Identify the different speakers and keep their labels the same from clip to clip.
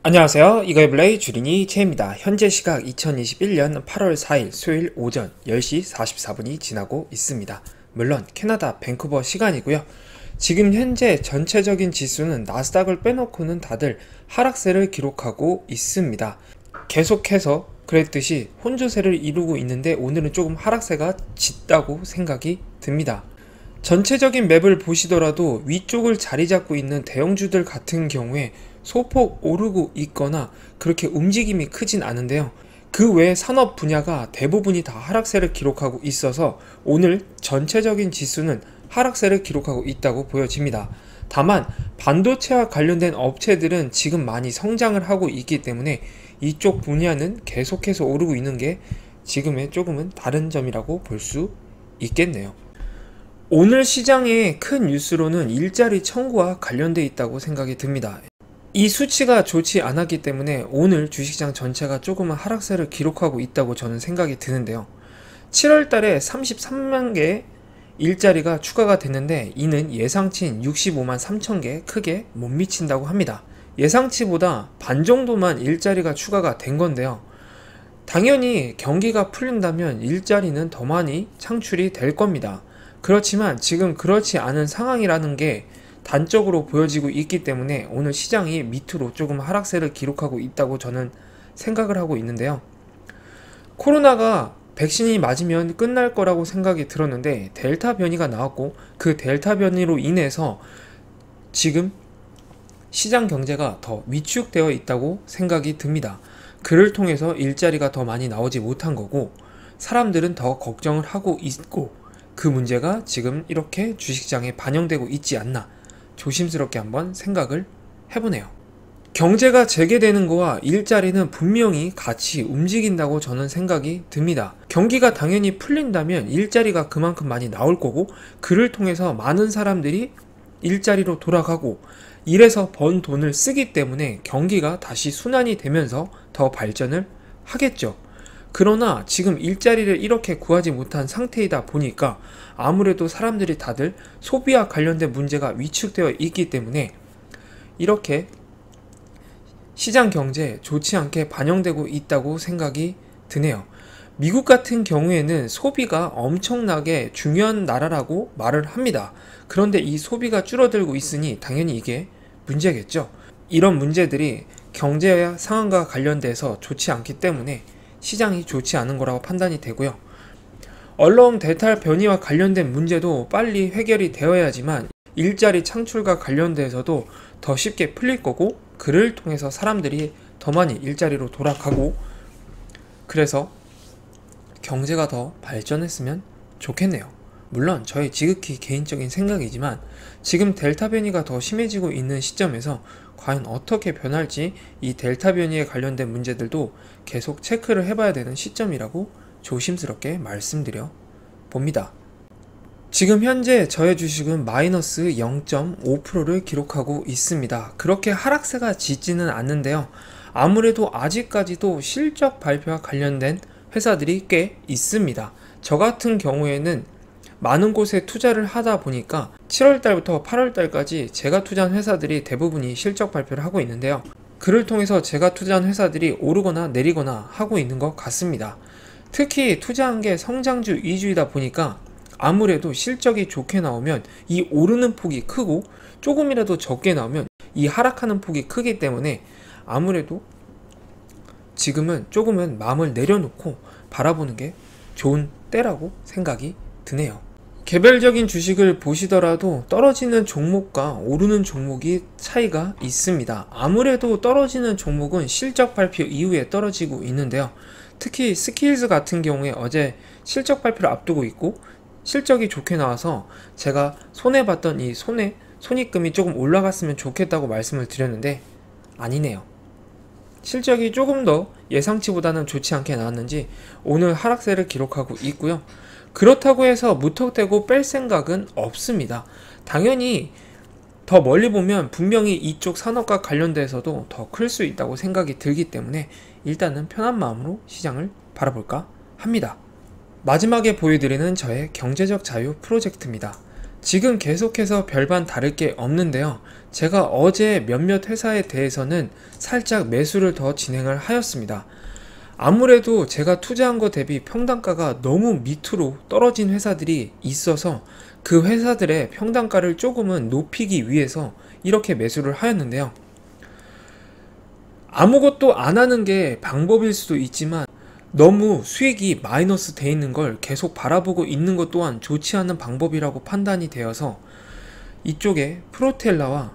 Speaker 1: 안녕하세요. 이거의블레이 주린이 채입니다. 현재 시각 2021년 8월 4일 수요일 오전 10시 44분이 지나고 있습니다. 물론 캐나다 밴쿠버 시간이고요. 지금 현재 전체적인 지수는 나스닥을 빼놓고는 다들 하락세를 기록하고 있습니다. 계속해서 그랬듯이 혼조세를 이루고 있는데 오늘은 조금 하락세가 짙다고 생각이 듭니다. 전체적인 맵을 보시더라도 위쪽을 자리 잡고 있는 대형주들 같은 경우에 소폭 오르고 있거나 그렇게 움직임이 크진 않은데요. 그 외 산업 분야가 대부분이 다 하락세를 기록하고 있어서 오늘 전체적인 지수는 하락세를 기록하고 있다고 보여집니다. 다만 반도체와 관련된 업체들은 지금 많이 성장을 하고 있기 때문에 이쪽 분야는 계속해서 오르고 있는 게 지금의 조금은 다른 점이라고 볼 수 있겠네요. 오늘 시장의 큰 뉴스로는 일자리 청구와 관련돼 있다고 생각이 듭니다. 이 수치가 좋지 않았기 때문에 오늘 주식시장 전체가 조금은 하락세를 기록하고 있다고 저는 생각이 드는데요. 7월 달에 33만 개의 일자리가 추가가 됐는데 이는 예상치인 65만 3천 개 크게 못 미친다고 합니다. 예상치보다 반 정도만 일자리가 추가가 된 건데요. 당연히 경기가 풀린다면 일자리는 더 많이 창출이 될 겁니다. 그렇지만 지금 그렇지 않은 상황이라는 게 단적으로 보여지고 있기 때문에 오늘 시장이 밑으로 조금 하락세를 기록하고 있다고 저는 생각을 하고 있는데요. 코로나가 백신이 맞으면 끝날 거라고 생각이 들었는데 델타 변이가 나왔고 그 델타 변이로 인해서 지금 시장 경제가 더 위축되어 있다고 생각이 듭니다. 그를 통해서 일자리가 더 많이 나오지 못한 거고 사람들은 더 걱정을 하고 있고 그 문제가 지금 이렇게 주식시장에 반영되고 있지 않나 조심스럽게 한번 생각을 해보네요. 경제가 재개되는 거와 일자리는 분명히 같이 움직인다고 저는 생각이 듭니다. 경기가 당연히 풀린다면 일자리가 그만큼 많이 나올 거고 그를 통해서 많은 사람들이 일자리로 돌아가고 일해서 번 돈을 쓰기 때문에 경기가 다시 순환이 되면서 더 발전을 하겠죠. 그러나 지금 일자리를 이렇게 구하지 못한 상태이다 보니까 아무래도 사람들이 다들 소비와 관련된 문제가 위축되어 있기 때문에 이렇게 시장 경제에 좋지 않게 반영되고 있다고 생각이 드네요. 미국 같은 경우에는 소비가 엄청나게 중요한 나라라고 말을 합니다. 그런데 이 소비가 줄어들고 있으니 당연히 이게 문제겠죠. 이런 문제들이 경제 상황과 관련돼서 좋지 않기 때문에 시장이 좋지 않은 거라고 판단이 되고요. 얼렁 델타 변이와 관련된 문제도 빨리 해결이 되어야지만 일자리 창출과 관련돼서도 더 쉽게 풀릴 거고 그를 통해서 사람들이 더 많이 일자리로 돌아가고 그래서 경제가 더 발전했으면 좋겠네요. 물론 저의 지극히 개인적인 생각이지만 지금 델타 변이가 더 심해지고 있는 시점에서 과연 어떻게 변할지 이 델타 변이에 관련된 문제들도 계속 체크를 해봐야 되는 시점이라고 조심스럽게 말씀드려 봅니다. 지금 현재 저의 주식은 마이너스 0.5%를 기록하고 있습니다. 그렇게 하락세가 짙지는 않는데요. 아무래도 아직까지도 실적 발표와 관련된 회사들이 꽤 있습니다. 저 같은 경우에는 많은 곳에 투자를 하다 보니까 7월달부터 8월달까지 제가 투자한 회사들이 대부분이 실적 발표를 하고 있는데요. 그를 통해서 제가 투자한 회사들이 오르거나 내리거나 하고 있는 것 같습니다. 특히 투자한 게 성장주 위주이다 보니까 아무래도 실적이 좋게 나오면 이 오르는 폭이 크고 조금이라도 적게 나오면 이 하락하는 폭이 크기 때문에 아무래도 지금은 조금은 마음을 내려놓고 바라보는 게 좋은 때라고 생각이 드네요. 개별적인 주식을 보시더라도 떨어지는 종목과 오르는 종목이 차이가 있습니다. 아무래도 떨어지는 종목은 실적 발표 이후에 떨어지고 있는데요. 특히 스킬즈 같은 경우에 어제 실적 발표를 앞두고 있고 실적이 좋게 나와서 제가 손해봤던 이 손익금이 조금 올라갔으면 좋겠다고 말씀을 드렸는데 아니네요. 실적이 조금 더 예상치보다는 좋지 않게 나왔는지 오늘 하락세를 기록하고 있고요. 그렇다고 해서 무턱대고 뺄 생각은 없습니다. 당연히 더 멀리 보면 분명히 이쪽 산업과 관련돼서도 더 클 수 있다고 생각이 들기 때문에 일단은 편한 마음으로 시장을 바라볼까 합니다. 마지막에 보여드리는 저의 경제적 자유 프로젝트입니다. 지금 계속해서 별반 다를 게 없는데요. 제가 어제 몇몇 회사에 대해서는 살짝 매수를 더 진행을 하였습니다. 아무래도 제가 투자한 것 대비 평단가가 너무 밑으로 떨어진 회사들이 있어서 그 회사들의 평단가를 조금은 높이기 위해서 이렇게 매수를 하였는데요. 아무것도 안 하는 게 방법일 수도 있지만 너무 수익이 마이너스 돼 있는 걸 계속 바라보고 있는 것 또한 좋지 않은 방법이라고 판단이 되어서 이쪽에 프로텔라와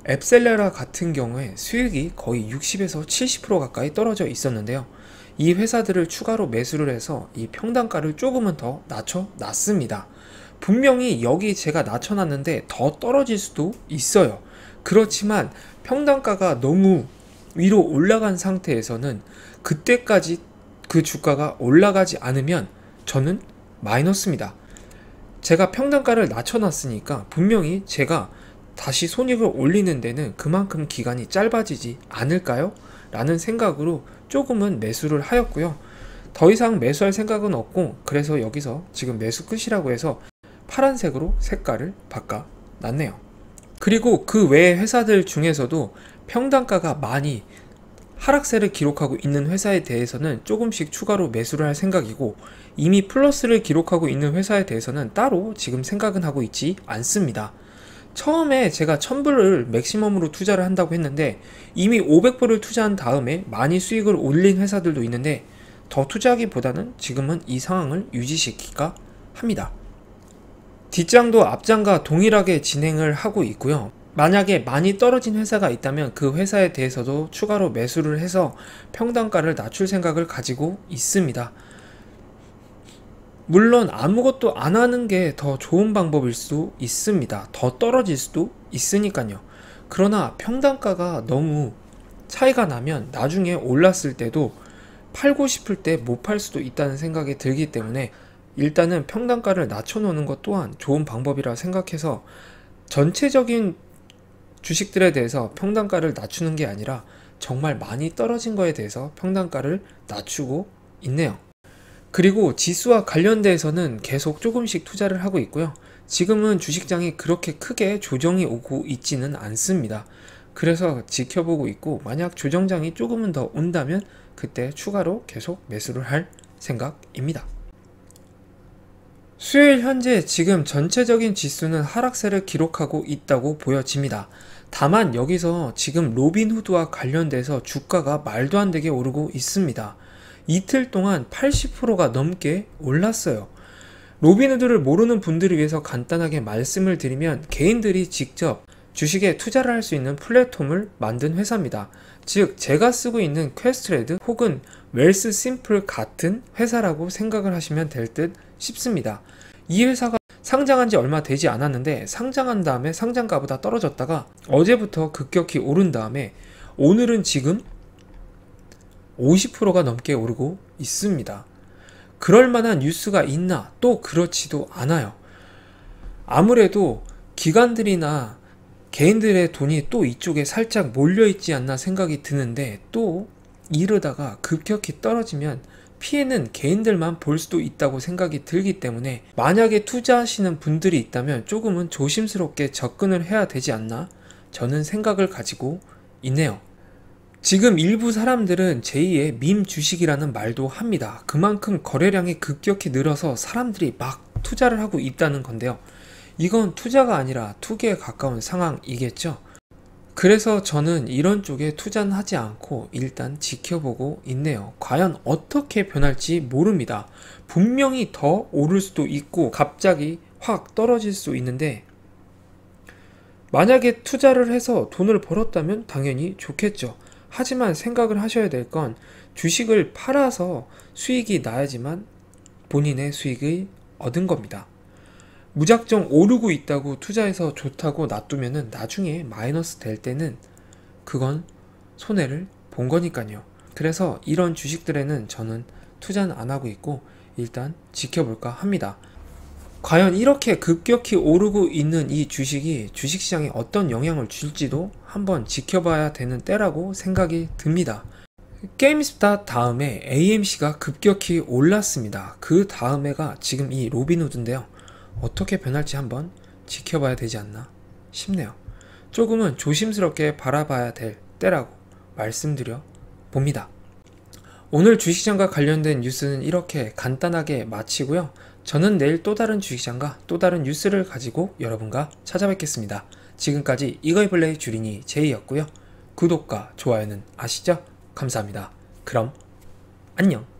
Speaker 1: 앱셀레라 같은 경우에 수익이 거의 60에서 70% 가까이 떨어져 있었는데요. 이 회사들을 추가로 매수를 해서 이 평단가를 조금은 더 낮춰놨습니다. 분명히 여기 제가 낮춰놨는데 더 떨어질 수도 있어요. 그렇지만 평단가가 너무 위로 올라간 상태에서는 그때까지 그 주가가 올라가지 않으면 저는 마이너스입니다. 제가 평단가를 낮춰놨으니까 분명히 제가 다시 손익을 올리는 데는 그만큼 기간이 짧아지지 않을까요? 라는 생각으로 조금은 매수를 하였고요. 더 이상 매수할 생각은 없고, 그래서 여기서 지금 매수 끝이라고 해서 파란색으로 색깔을 바꿔놨네요. 그리고 그 외의 회사들 중에서도 평단가가 많이 하락세를 기록하고 있는 회사에 대해서는 조금씩 추가로 매수를 할 생각이고, 이미 플러스를 기록하고 있는 회사에 대해서는 따로 지금 생각은 하고 있지 않습니다. 처음에 제가 1000불을 맥시멈으로 투자를 한다고 했는데 이미 500불을 투자한 다음에 많이 수익을 올린 회사들도 있는데, 더 투자하기보다는 지금은 이 상황을 유지시킬까 합니다. 뒷장도 앞장과 동일하게 진행을 하고 있고요. 만약에 많이 떨어진 회사가 있다면 그 회사에 대해서도 추가로 매수를 해서 평단가를 낮출 생각을 가지고 있습니다. 물론 아무것도 안 하는 게 더 좋은 방법일 수도 있습니다. 더 떨어질 수도 있으니까요. 그러나 평단가가 너무 차이가 나면 나중에 올랐을 때도 팔고 싶을 때 못 팔 수도 있다는 생각이 들기 때문에 일단은 평단가를 낮춰놓는 것 또한 좋은 방법이라 생각해서 전체적인 주식들에 대해서 평단가를 낮추는 게 아니라 정말 많이 떨어진 거에 대해서 평단가를 낮추고 있네요. 그리고 지수와 관련돼서는 계속 조금씩 투자를 하고 있고요. 지금은 주식장이 그렇게 크게 조정이 오고 있지는 않습니다. 그래서 지켜보고 있고, 만약 조정장이 조금은 더 온다면 그때 추가로 계속 매수를 할 생각입니다. 수요일 현재 지금 전체적인 지수는 하락세를 기록하고 있다고 보여집니다. 다만 여기서 지금 로빈후드와 관련돼서 주가가 말도 안 되게 오르고 있습니다. 이틀 동안 80%가 넘게 올랐어요. 로빈후드를 모르는 분들을 위해서 간단하게 말씀을 드리면, 개인들이 직접 주식에 투자를 할 수 있는 플랫폼을 만든 회사입니다. 즉 제가 쓰고 있는 퀘스트레드 혹은 웰스 심플 같은 회사라고 생각을 하시면 될 듯 싶습니다. 이 회사가 상장한 지 얼마 되지 않았는데 상장한 다음에 상장가보다 떨어졌다가 어제부터 급격히 오른 다음에 오늘은 지금 50%가 넘게 오르고 있습니다. 그럴 만한 뉴스가 있나? 또 그렇지도 않아요. 아무래도 기관들이나 개인들의 돈이 또 이쪽에 살짝 몰려있지 않나 생각이 드는데, 또 이러다가 급격히 떨어지면 피해는 개인들만 볼 수도 있다고 생각이 들기 때문에 만약에 투자하시는 분들이 있다면 조금은 조심스럽게 접근을 해야 되지 않나 저는 생각을 가지고 있네요. 지금 일부 사람들은 제2의 밈 주식이라는 말도 합니다. 그만큼 거래량이 급격히 늘어서 사람들이 막 투자를 하고 있다는 건데요. 이건 투자가 아니라 투기에 가까운 상황이겠죠. 그래서 저는 이런 쪽에 투자는 하지 않고 일단 지켜보고 있네요. 과연 어떻게 변할지 모릅니다. 분명히 더 오를 수도 있고 갑자기 확 떨어질 수 있는데, 만약에 투자를 해서 돈을 벌었다면 당연히 좋겠죠. 하지만 생각을 하셔야 될 건 주식을 팔아서 수익이 나야지만 본인의 수익을 얻은 겁니다. 무작정 오르고 있다고 투자해서 좋다고 놔두면은 나중에 마이너스 될 때는 그건 손해를 본 거니까요. 그래서 이런 주식들에는 저는 투자는 안 하고 있고 일단 지켜볼까 합니다. 과연 이렇게 급격히 오르고 있는 이 주식이 주식시장에 어떤 영향을 줄지도 한번 지켜봐야 되는 때라고 생각이 듭니다. 게임스팟 다음에 AMC가 급격히 올랐습니다. 그 다음에가 지금 이 로빈후드인데요. 어떻게 변할지 한번 지켜봐야 되지 않나 싶네요. 조금은 조심스럽게 바라봐야 될 때라고 말씀드려 봅니다. 오늘 주식시장과 관련된 뉴스는 이렇게 간단하게 마치고요. 저는 내일 또 다른 주식시장과 또 다른 뉴스를 가지고 여러분과 찾아뵙겠습니다. 지금까지 이거이블레이 주린이 제이였고요. 구독과 좋아요는 아시죠? 감사합니다. 그럼 안녕.